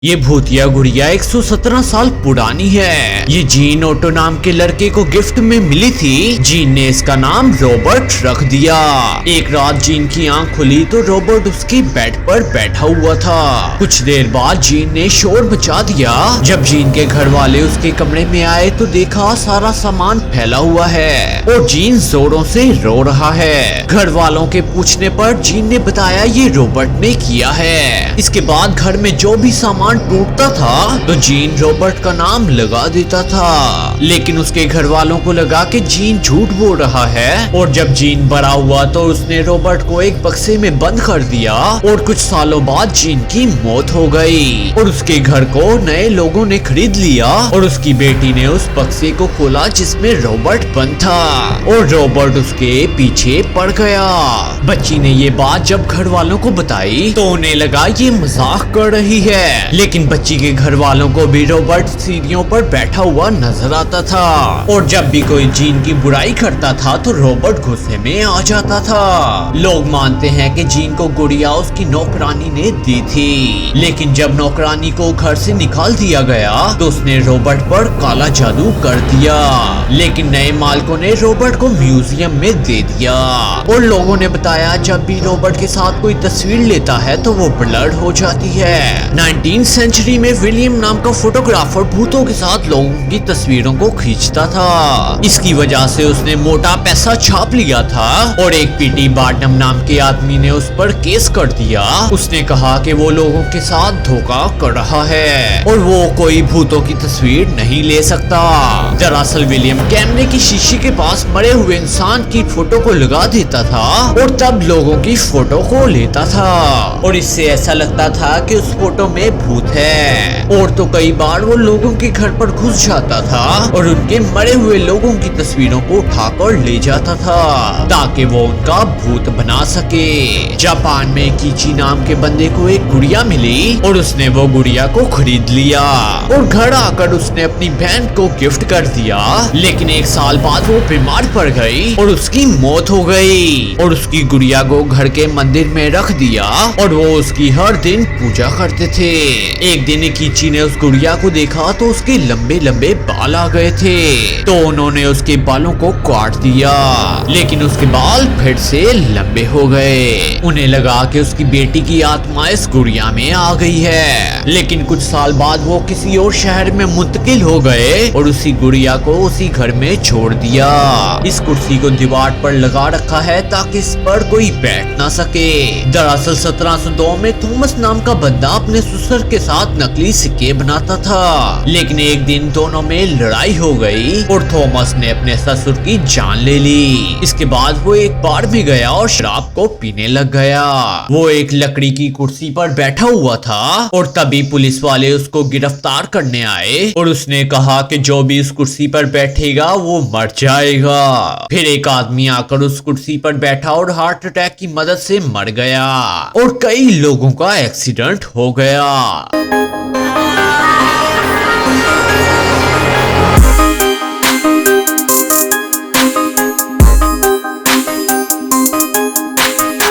ये भूतिया गुड़िया 117 साल पुरानी है। ये जीन ओटो नाम के लड़के को गिफ्ट में मिली थी। जीन ने इसका नाम रॉबर्ट रख दिया। एक रात जीन की आंख खुली तो रॉबर्ट उसके बेड पर बैठा हुआ था। कुछ देर बाद जीन ने शोर मचा दिया। जब जीन के घर वाले उसके कमरे में आए तो देखा सारा सामान फैला हुआ है और जीन जोरों से रो रहा है। घर वालों के पूछने पर जीन ने बताया ये रॉबर्ट ने किया है। इसके बाद घर में जो भी सामान टूटता था तो जीन रॉबर्ट का नाम लगा देता था, लेकिन उसके घर वालों को लगा कि जीन झूठ बोल रहा है। और जब जीन बड़ा हुआ तो उसने रॉबर्ट को एक बक्से में बंद कर दिया और कुछ सालों बाद जीन की मौत हो गई और उसके घर को नए लोगों ने खरीद लिया और उसकी बेटी ने उस बक्से को खोला जिसमें रॉबर्ट बंद था और रॉबर्ट उसके पीछे पड़ गया। बच्ची ने ये बात जब घर वालों को बताई तो उन्हें लगा ये मजाक कर रही है, लेकिन बच्ची के घर वालों को भी रॉबर्ट सीढ़ियों पर बैठा हुआ नजर आता था और जब भी कोई जीन की बुराई करता था तो रॉबर्ट गुस्से में आ जाता था। लोग मानते हैं कि जीन को गुड़िया उसकी नौकरानी ने दी थी, लेकिन जब नौकरानी को घर से निकाल दिया गया तो उसने रॉबर्ट पर काला जादू कर दिया, लेकिन नए मालिकों ने रॉबर्ट को म्यूजियम में दे दिया और लोगों ने बताया जब भी रॉबर्ट के साथ कोई तस्वीर लेता है तो वो ब्लर हो जाती है। 19वीं सेंचुरी में विलियम नाम का फोटोग्राफर भूतों के साथ लोगों की तस्वीरों को खींचता था। इसकी वजह से उसने मोटा पैसा छाप लिया था और एक पीटी बार्टम नाम के आदमी ने उस पर केस कर दिया। उसने कहा कि वो लोगों के साथ धोखा कर रहा है और वो कोई भूतों की तस्वीर नहीं ले सकता। दरअसल विलियम कैमरे की शीशी के पास मरे हुए इंसान की फोटो को लगा देता था और तब लोगों की फोटो को लेता था और इससे ऐसा लगता था कि उस फोटो में भूत है। और तो कई बार वो लोगों के घर पर घुस जाता था और उनके मरे हुए लोगों की तस्वीरों को उठाकर ले जाता था ताकि वो उनका भूत बना सके। जापान में कीची नाम के बंदे को एक गुड़िया मिली और उसने वो गुड़िया को खरीद लिया और घर आकर उसने अपनी बहन को गिफ्ट कर दिया, लेकिन एक साल बाद वो बीमार पड़ गई और उसकी मौत हो गई और उसकी गुड़िया को घर के मंदिर में रख दिया और वो उसकी हर दिन पूजा करते थे। एक दिन कीची ने उस गुड़िया को देखा तो उसके लंबे लंबे बाल आ गए थे तो उन्होंने उसके बालों को काट दिया, लेकिन उसके बाल फिर से लंबे हो गए। उन्हें लगा कि उसकी बेटी की आत्मा इस गुड़िया में आ गई है, लेकिन कुछ साल बाद वो किसी और शहर में मुंतकिल हो गए और उसी गुड़िया को उसी घर में छोड़ दिया। इस कुर्सी को दीवार पर लगा रखा है ताकि इस पर कोई बैठ ना सके। दरअसल 1702 में थॉमस नाम का बंदा अपने ससुर के साथ नकली सिक्के बनाता था, लेकिन एक दिन दोनों में लड़ाई हो गई और थॉमस ने अपने ससुर की जान ले ली। इसके बाद वो एक बार में गया और शराब को पीने लग गया। वो एक लकड़ी की कुर्सी पर बैठा हुआ था और तभी पुलिस वाले उसको गिरफ्तार करने आए और उसने कहा कि जो भी उस कुर्सी पर बैठेगा वो मर जाएगा। फिर एक आदमी आकर उस कुर्सी पर बैठा और हार्ट अटैक की मदद से मर गया और कई लोगों का एक्सीडेंट हो गया।